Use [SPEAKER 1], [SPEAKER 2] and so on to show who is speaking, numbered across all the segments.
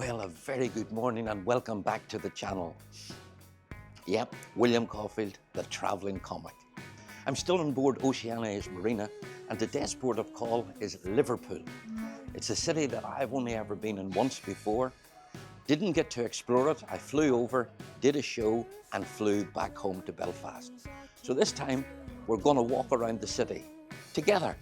[SPEAKER 1] Well, a very good morning and welcome back to the channel. Yep, William Caulfield, the travelling comic. I'm still on board Oceania Marina and today's port of call is Liverpool. It's a city that I've only ever been in once before. Didn't get to explore it. I flew over, did a show and flew back home to Belfast. So this time we're going to walk around the city together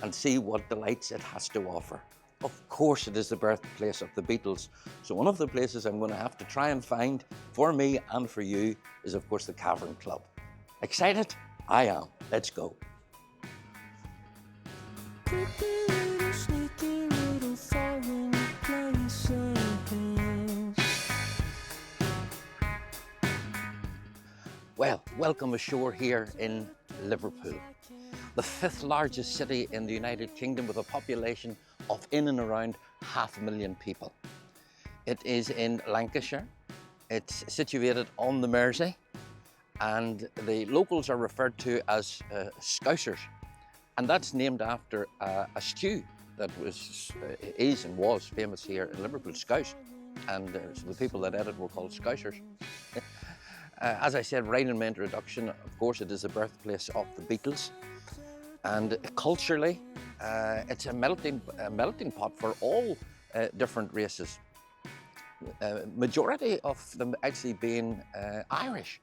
[SPEAKER 1] and see what delights it has to offer. Of course it is the birthplace of the Beatles, so one of the places I'm going to have to try and find for me and for you is of course the Cavern Club. Excited? I am. Let's go. Well, welcome ashore here in Liverpool, the 5th largest city in the United Kingdom with a population of in and around 500,000 people. It is in Lancashire. It's situated on the Mersey and the locals are referred to as Scousers, and that's named after a stew that is and was famous here in Liverpool, Scouse, and so the people that ate it were called Scousers. As I said right in my introduction, of course it is the birthplace of the Beatles, and culturally it's a melting pot for all different races. Majority of them actually being Irish,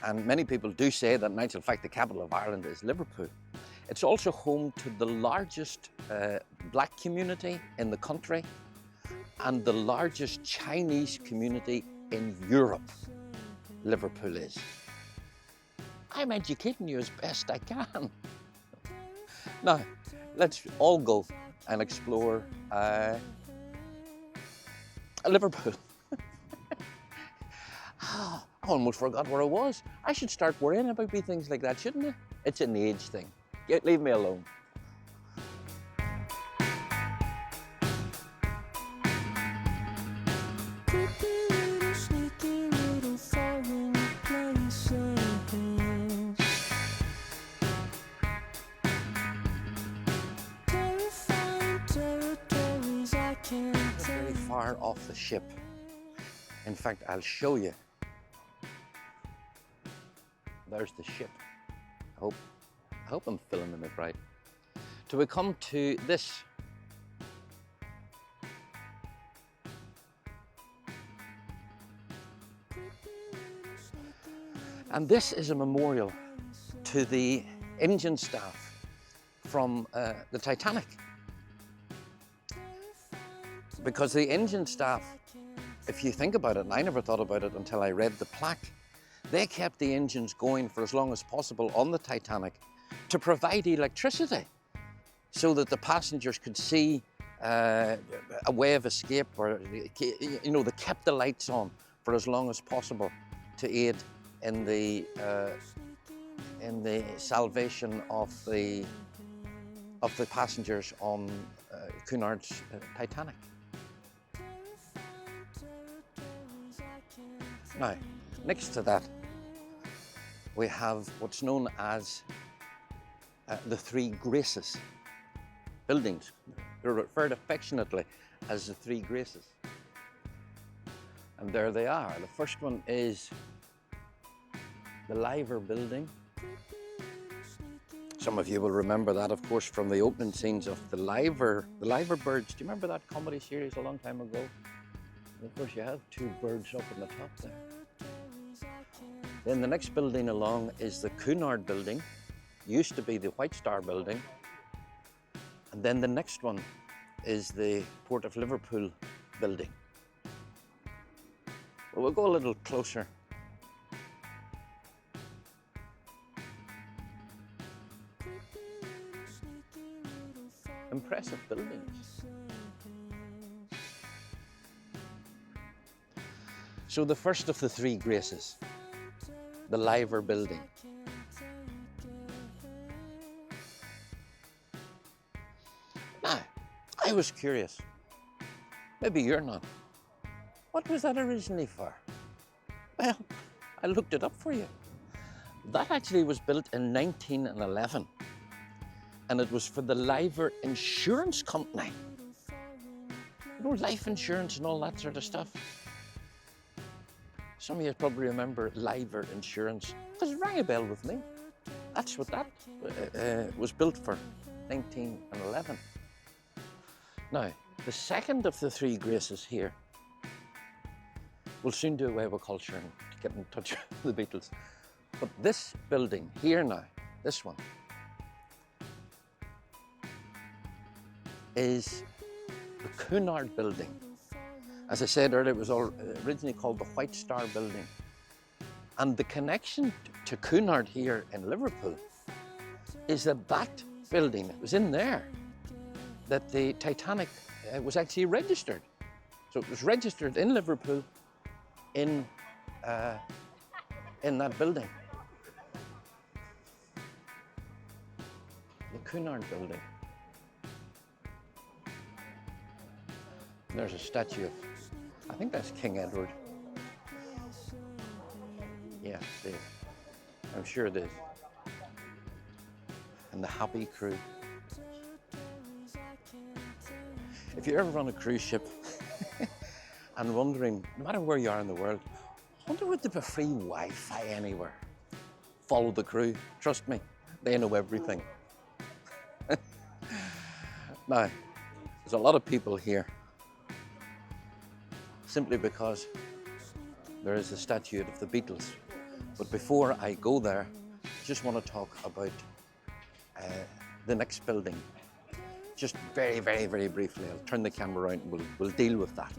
[SPEAKER 1] and many people do say that in actual fact the capital of Ireland is Liverpool. It's also home to the largest black community in the country and the largest Chinese community in Europe. Liverpool is. I'm educating you as best I can. Now, let's all go and explore Liverpool. I almost forgot where I was. I should start worrying about things like that, shouldn't I? It's an age thing. Leave me alone. Very far off the ship. In fact, I'll show you. There's the ship. I hope I'm filming it right. Till we come to this. And this is a memorial to the engine staff from the Titanic. Because the engine staff, if you think about it, and I never thought about it until I read the plaque, they kept the engines going for as long as possible on the Titanic to provide electricity so that the passengers could see a way of escape, or, you know, they kept the lights on for as long as possible to aid in the salvation of the passengers on Cunard's Titanic. Now, next to that, we have what's known as the Three Graces buildings. They're referred affectionately as the Three Graces. And there they are. The first one is the Liver building. Some of you will remember that, of course, from the opening scenes of the Liver Birds. Do you remember that comedy series a long time ago? And of course, you have two birds up in the top there. Then the next building along is the Cunard building. Used to be the White Star building. And then the next one is the Port of Liverpool building. Well, we'll go a little closer. Impressive buildings. So the first of the Three Graces, the Liver building. Now, I was curious, maybe you're not. What was that originally for? Well, I looked it up for you. That actually was built in 1911 and it was for the Liver Insurance Company. You know, life insurance and all that sort of stuff. Some of you probably remember Liver Insurance, because it rang a bell with me. That's what that was built for, 1911. Now, the second of the three graces here will soon do away with culture and get in touch with the Beatles. But this building here now, this one, is the Cunard building. As I said earlier, it was originally called the White Star building. And the connection to Cunard here in Liverpool is that that building, it was in there that the Titanic was actually registered. So it was registered in Liverpool in that building. The Cunard building. There's a statue of, I think that's King Edward. Yeah, it is. I'm sure it is. And the Happy Crew. If you're ever on a cruise ship and wondering, no matter where you are in the world, I wonder would there be free Wi-Fi anywhere? Follow the crew. Trust me, they know everything. Now, there's a lot of people here simply because there is a statue of the Beatles. But before I go there, I just want to talk about the next building. Just very, very, very briefly. I'll turn the camera around and we'll deal with that.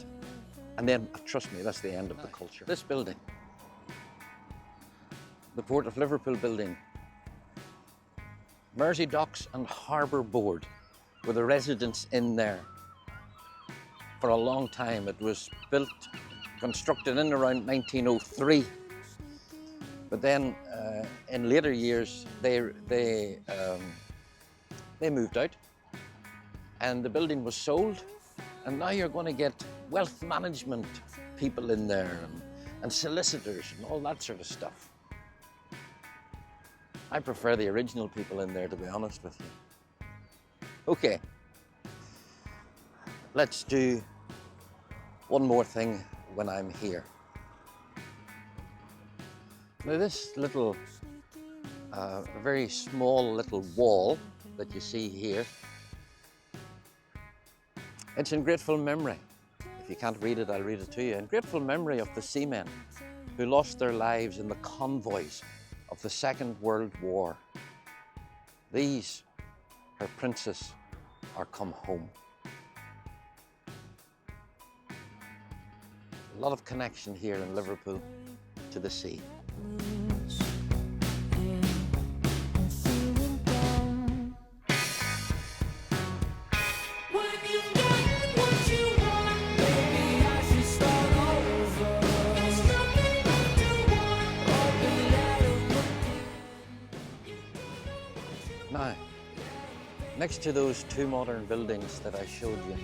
[SPEAKER 1] And then, trust me, that's the end of the culture. This building, the Port of Liverpool building, Mersey Docks and Harbour Board were the residents in there for a long time. It was built, constructed in around 1903. But then, in later years, they moved out, and the building was sold. And now you're going to get wealth management people in there, and solicitors and all that sort of stuff. I prefer the original people in there, to be honest with you. Okay, let's do one more thing when I'm here. Now this little, very small little wall that you see here, it's in grateful memory. If you can't read it, I'll read it to you. In grateful memory of the seamen who lost their lives in the convoys of the Second World War. These, her princes, are come home. A lot of connection here in Liverpool to the sea. Now, next to those two modern buildings that I showed you,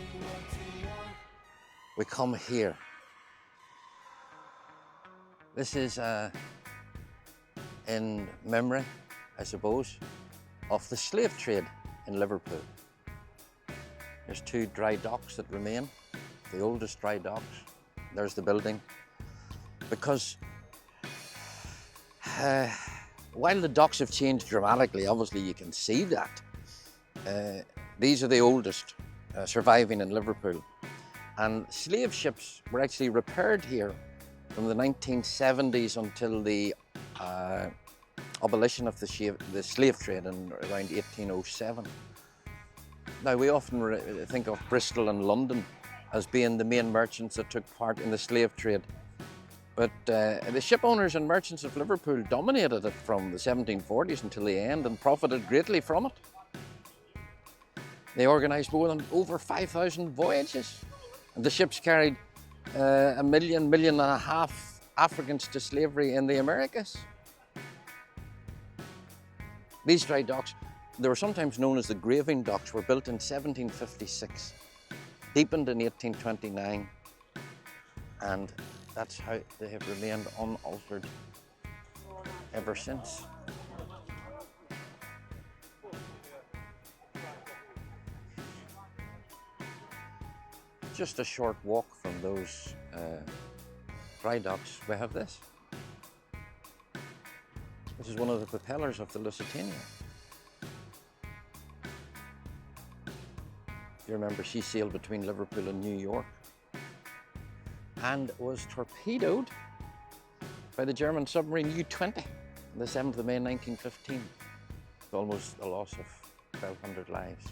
[SPEAKER 1] we come here. This is in memory, I suppose, of the slave trade in Liverpool. There's two dry docks that remain, the oldest dry docks. There's the building. Because while the docks have changed dramatically, obviously you can see that, these are the oldest surviving in Liverpool. And slave ships were actually repaired here from the 1970s until the abolition of the slave trade in around 1807. Now, we often think of Bristol and London as being the main merchants that took part in the slave trade. But the ship owners and merchants of Liverpool dominated it from the 1740s until the end and profited greatly from it. They organised over 5,000 voyages. And the ships carried 1.5 million Africans to slavery in the Americas. These dry docks, they were sometimes known as the graving docks, were built in 1756, deepened in 1829, and that's how they have remained unaltered ever since. just a short walk from those dry docks, we have this. This is one of the propellers of the Lusitania. You remember she sailed between Liverpool and New York and was torpedoed by the German submarine U-20 on the 7th of May 1915. It's almost a loss of 1,200 lives.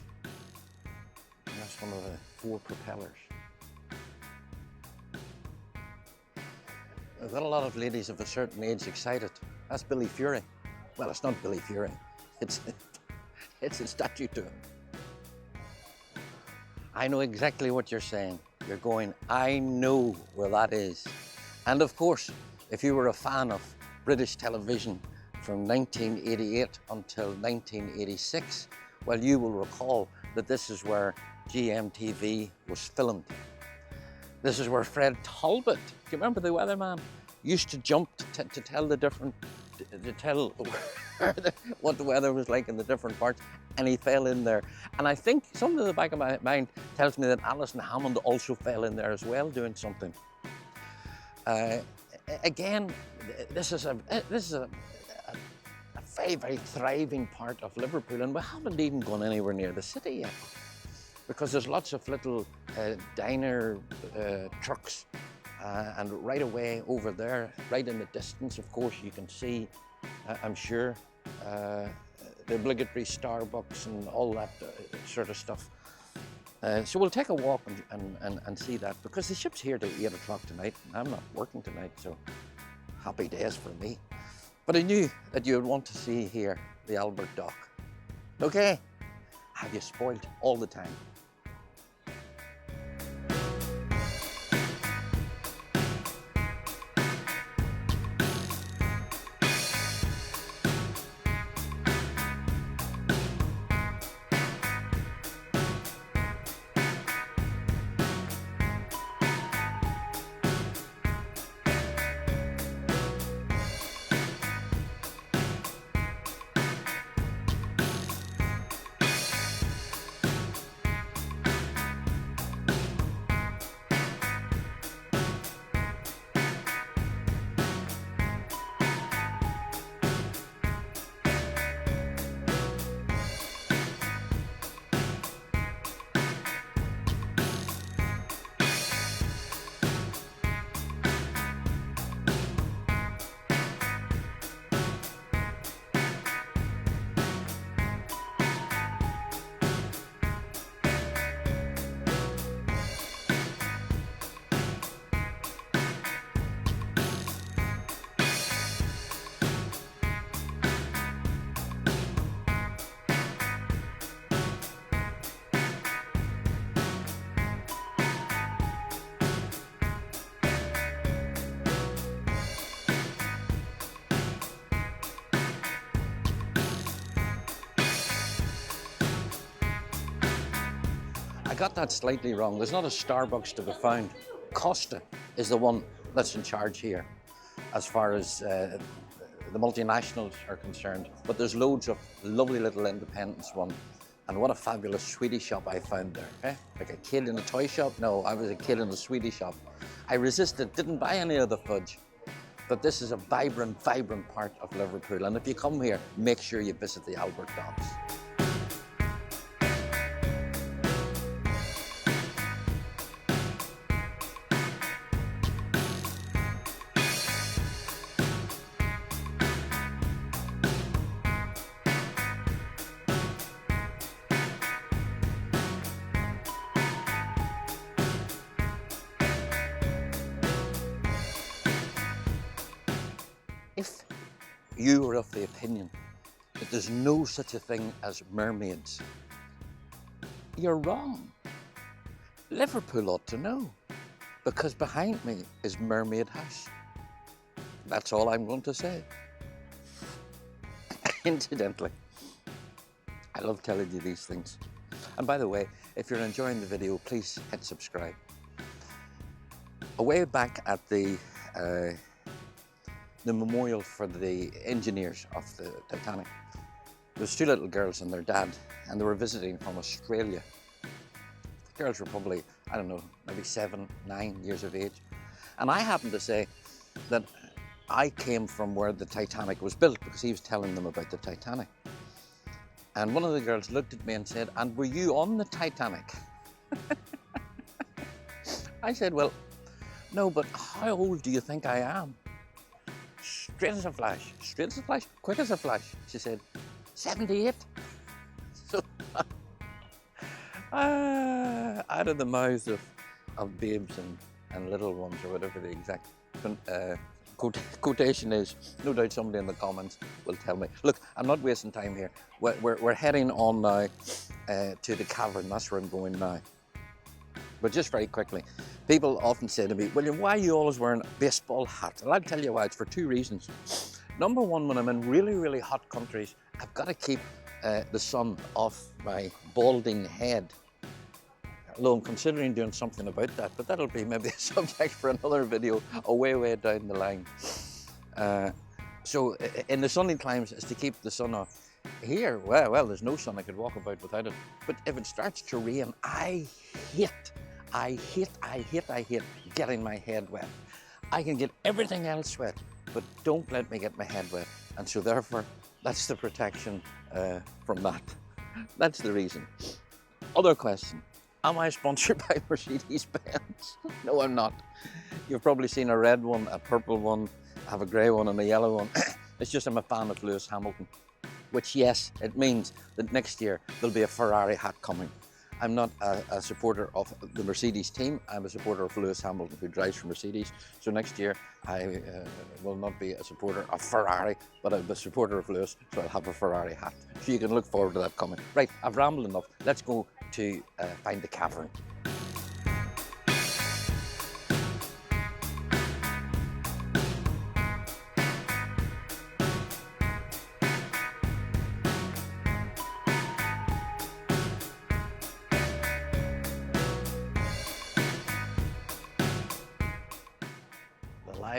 [SPEAKER 1] And that's one of the 4 propellers. I've got a lot of ladies of a certain age excited. That's Billy Fury. Well, it's not Billy Fury. It's a statue to him. I know exactly what you're saying. You're going, I know where that is. And of course, if you were a fan of British television from 1988 until 1986, well, you will recall that this is where GMTV was filmed. This is where Fred Talbot, do you remember the weatherman, used to jump to tell the different, to tell what the weather was like in the different parts, and he fell in there. And I think something in the back of my mind tells me that Alison Hammond also fell in there as well, doing something. Again, this is a very, very thriving part of Liverpool, and we haven't even gone anywhere near the city yet, because there's lots of little diner trucks, and right away over there, right in the distance, of course, you can see, I'm sure, the obligatory Starbucks and all that sort of stuff. So we'll take a walk and see that, because the ship's here till 8 o'clock tonight. I'm not working tonight, so happy days for me. But I knew that you would want to see here the Albert Dock. Okay, have you spoiled all the time? I got that slightly wrong. There's not a Starbucks to be found. Costa is the one that's in charge here, as far as the multinationals are concerned. But there's loads of lovely little independence one. And what a fabulous sweetie shop I found there. Eh? Like a kid in a toy shop? No, I was a kid in a sweetie shop. I resisted, didn't buy any of the fudge. But this is a vibrant, vibrant part of Liverpool. And if you come here, make sure you visit the Albert Docks. If you are of the opinion that there's no such a thing as mermaids, you're wrong. Liverpool ought to know, because behind me is Mermaid House. That's all I'm going to say. Incidentally, I love telling you these things. And by the way, if you're enjoying the video, please hit subscribe. Away back at the memorial for the engineers of the Titanic, there was two little girls and their dad, and they were visiting from Australia. Girls were probably, I don't know, maybe 7, 9 years of age. And I happened to say that I came from where the Titanic was built, because he was telling them about the Titanic. And one of the girls looked at me and said, "And were you on the Titanic?" I said, "Well, no, but how old do you think I am?" Straight as a flash, quick as a flash. She said, 78. So, out of the mouths of babes and little ones, or whatever the exact quotation is. No doubt somebody in the comments will tell me. Look, I'm not wasting time here. We're heading on now to the Cavern. That's where I'm going now. But just very quickly, people often say to me, "William, why are you always wearing a baseball hat?" And I'll tell you why. It's for 2 reasons. Number one, when I'm in really, really hot countries, I've got to keep the sun off my balding head. Although I'm considering doing something about that, but that'll be maybe a subject for another video, way down the line. So in the sunny climes, it's to keep the sun off. Here, well, there's no sun. I could walk about without it. But if it starts to rain, I hate getting my head wet. I can get everything else wet, but don't let me get my head wet. And so therefore, that's the protection from that. That's the reason. Other question. Am I sponsored by Mercedes-Benz? No, I'm not. You've probably seen a red one, a purple one, I have a grey one and a yellow one. It's just I'm a fan of Lewis Hamilton, which, yes, it means that next year there'll be a Ferrari hat coming. I'm not a supporter of the Mercedes team. I'm a supporter of Lewis Hamilton, who drives for Mercedes. So next year I will not be a supporter of Ferrari, but I'm a supporter of Lewis, so I'll have a Ferrari hat. So you can look forward to that coming. Right, I've rambled enough. Let's go to find the cavern.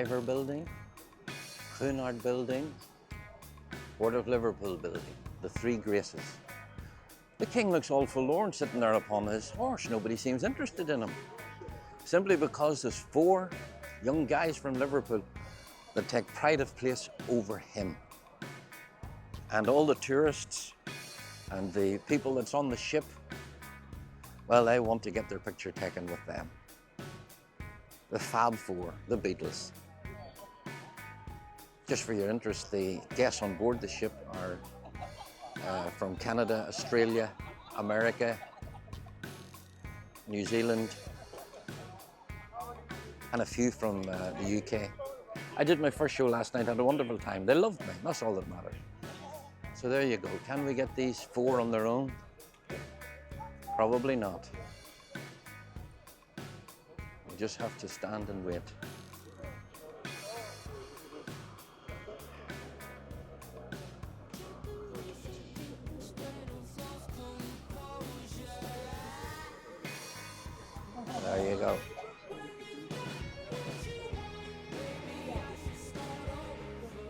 [SPEAKER 1] Cavern building, Cunard building, Port of Liverpool building, the 3 Graces. The king looks all forlorn sitting there upon his horse. Nobody seems interested in him. Simply because there's 4 young guys from Liverpool that take pride of place over him. And all the tourists and the people that's on the ship, well, they want to get their picture taken with them. The Fab 4, the Beatles. Just for your interest, the guests on board the ship are from Canada, Australia, America, New Zealand, and a few from the UK. I did my first show last night, had a wonderful time. They loved me, that's all that matters. So there you go. Can we get these 4 on their own? Probably not. We just have to stand and wait. There you go.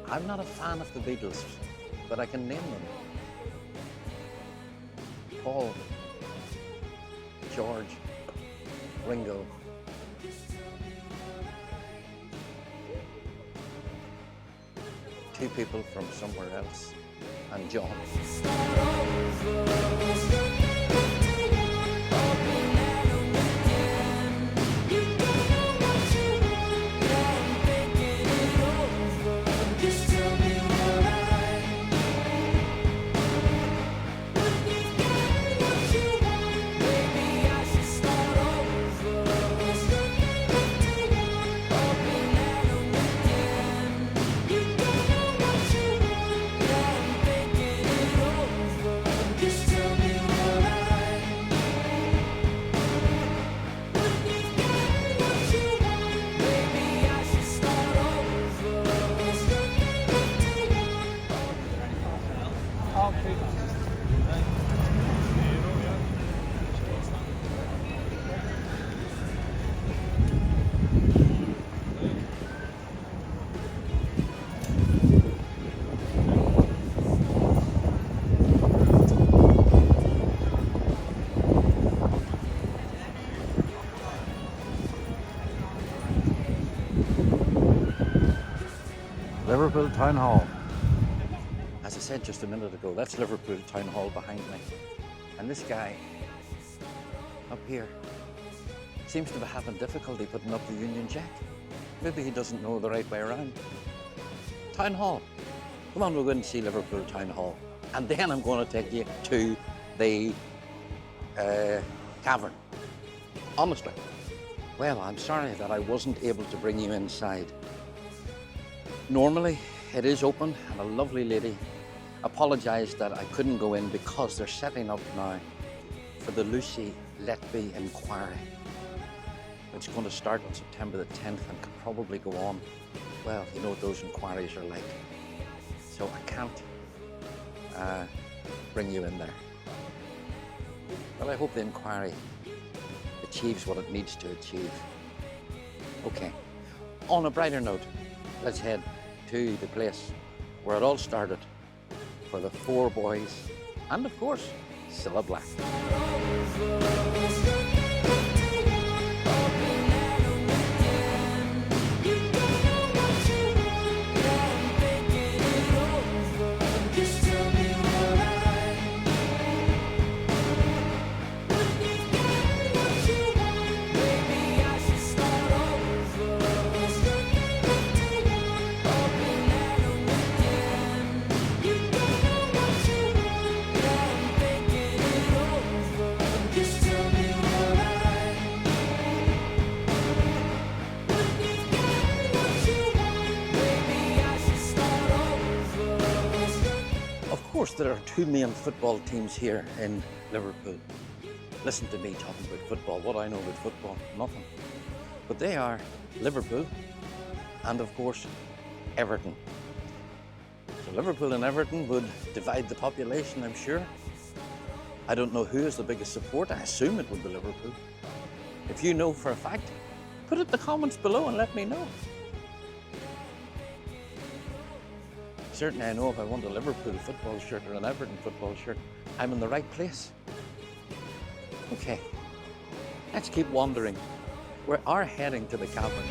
[SPEAKER 1] I'm not a fan of the Beatles, but I can name them. Paul, George, Ringo. Two people from somewhere else, and John.
[SPEAKER 2] Just tell me Liverpool Town Hall.
[SPEAKER 1] As I said just a minute ago, that's Liverpool Town Hall behind me. And this guy up here seems to be having difficulty putting up the Union Jack. Maybe he doesn't know the right way around. Town Hall. Come on, we'll go and see Liverpool Town Hall. And then I'm going to take you to the Cavern. Honestly. Well, I'm sorry that I wasn't able to bring you inside. Normally, it is open, and a lovely lady apologised that I couldn't go in because they're setting up now for the Lucy Letby inquiry. It's going to start on September the 10th and could probably go on. Well, you know what those inquiries are like. So I can't bring you in there. Well, I hope the inquiry achieves what it needs to achieve. Okay, on a brighter note, let's head to the place where it all started for the four boys and, of course, Cilla Black. Of course, there are two main football teams here in Liverpool. Listen to me talking about football. What I know about football, nothing. But they are Liverpool and, of course, Everton. So Liverpool and Everton would divide the population, I'm sure. I don't know who is the biggest support. I assume it would be Liverpool. If you know for a fact, put it in the comments below and let me know. Certainly I know if I want a Liverpool football shirt or an Everton football shirt, I'm in the right place. Okay, let's keep wandering. We are heading to the Cavern.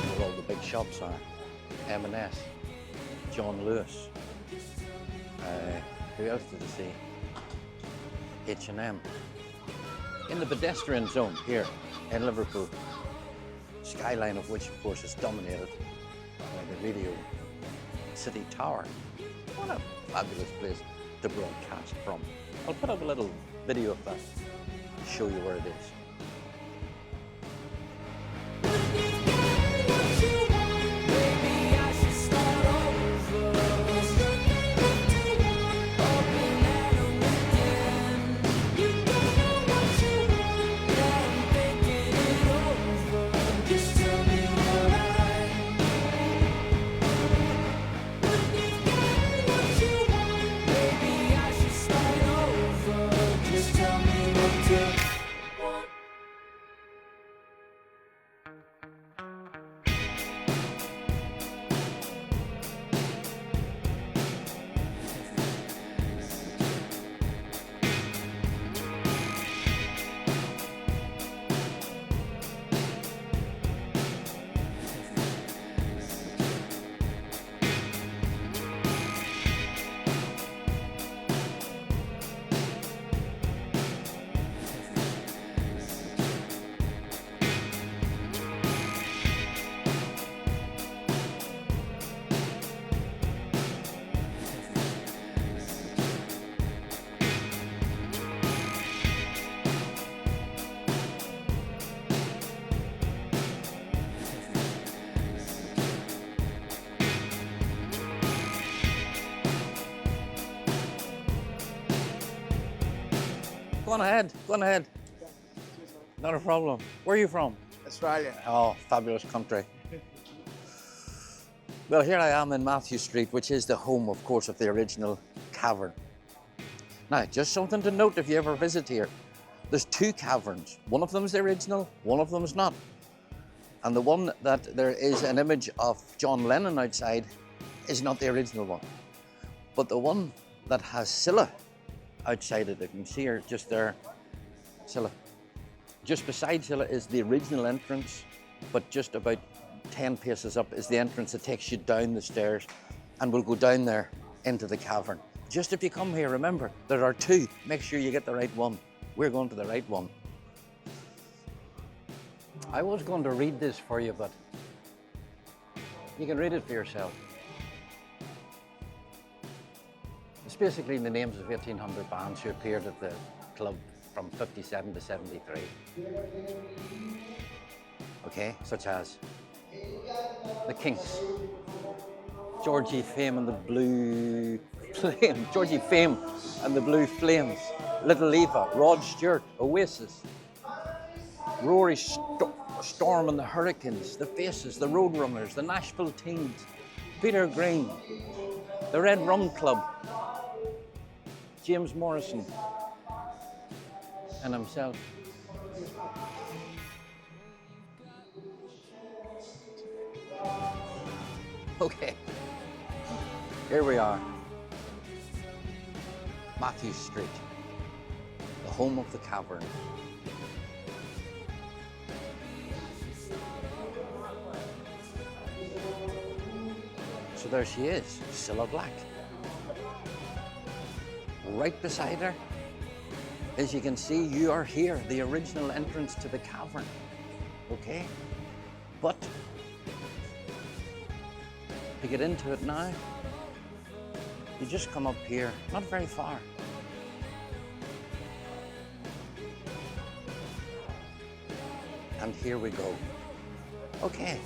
[SPEAKER 1] Where all the big shops are. M&S, John Lewis. Who else did I see? H&M. In the pedestrian zone here in Liverpool. Skyline of which, of course, is dominated by the Radio City Tower. What a fabulous place to broadcast from. I'll put up a little video of that to show you where it is. Go on ahead, go on ahead. Not a problem. Where are you from?
[SPEAKER 3] Australia.
[SPEAKER 1] Oh, fabulous country. Well, here I am in Matthew Street, which is the home, of course, of the original cavern. Now, just something to note if you ever visit here. There's two caverns. One of them is the original, one of them is not. And the one that there is an image of John Lennon outside is not the original one. But the one that has Cilla outside it, you can see her just there, Cilla. Just beside Cilla is the original entrance but just about 10 paces up is the entrance that takes you down the stairs, and we'll go down there into the cavern. Just if you come here, remember, there are two. Make sure you get the right one. We're going to the right one. I was going to read this for you, but you can read it for yourself. It's basically the names of 1,800 bands who appeared at the club from 57 to 73. Okay, such as the Kinks, Georgie Fame and the Blue Flame, Georgie Fame and the Blue Flames, Little Eva, Rod Stewart, Oasis, Rory Storm and the Hurricanes, the Faces, the Roadrunners, the Nashville Teens, Peter Green, the Red Rum Club, James Morrison, and himself. Okay, here we are, Matthew Street, the home of the Cavern. So there she is, Cilla Black. Right beside her, as you can see, you are here, the original entrance to the cavern, okay? But to get into it now, you just come up here, not very far. And here we go. Okay,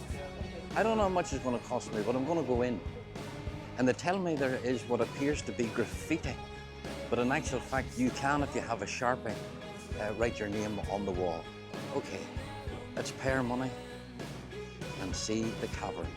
[SPEAKER 1] I don't know how much it's going to cost me, but I'm going to go in. And they tell me there is what appears to be graffiti. But in actual fact, you can, if you have a Sharpie, write your name on the wall. Okay, let's pay our money and see the cavern.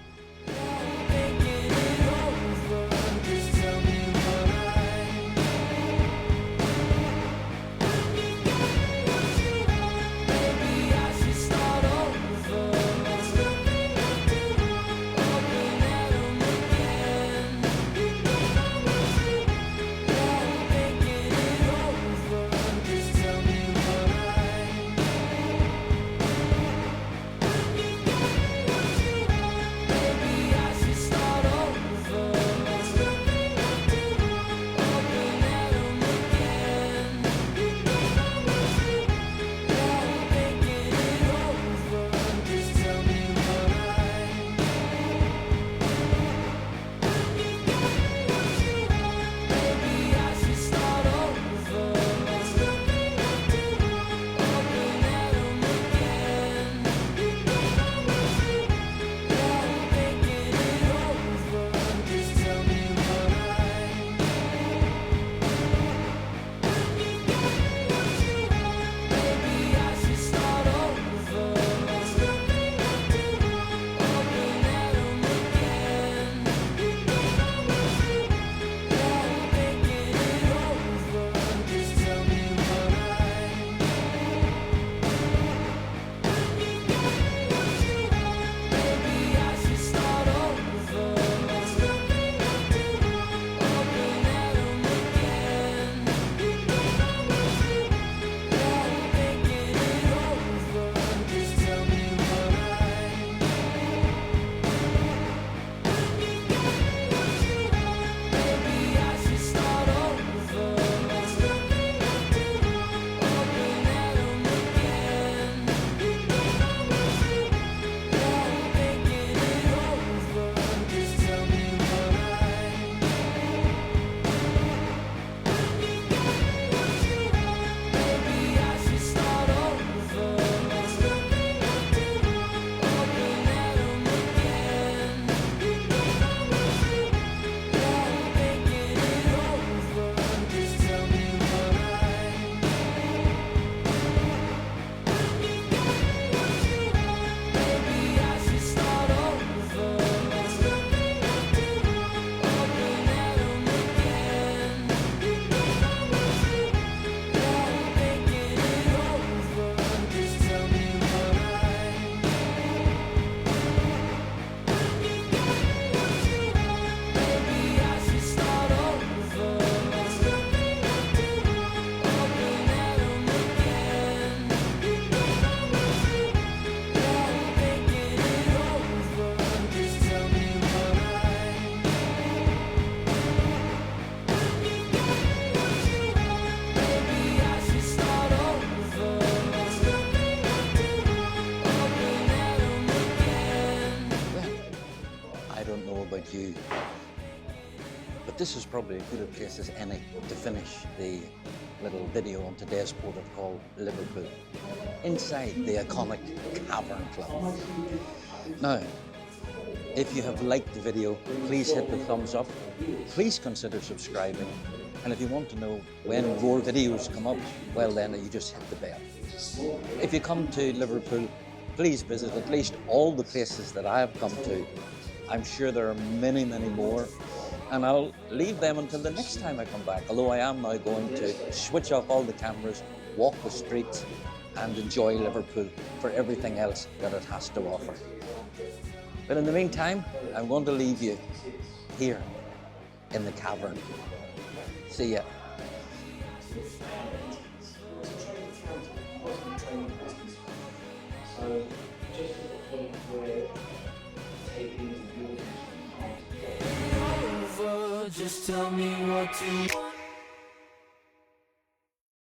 [SPEAKER 1] But this is probably as good a place as any to finish the little video on today's port called Liverpool, inside the iconic Cavern Club. Now, if you have liked the video, please hit the thumbs up, please consider subscribing, and if you want to know when more videos come up, well then you just hit the bell. If you come to Liverpool, please visit at least all the places that I have come to. I'm sure there are many, many more, and I'll leave them until the next time I come back, although I am now going to switch off all the cameras, walk the streets, and enjoy Liverpool for everything else that it has to offer. But in the meantime, I'm going to leave you here in the cavern. See ya.
[SPEAKER 2] Just tell me what to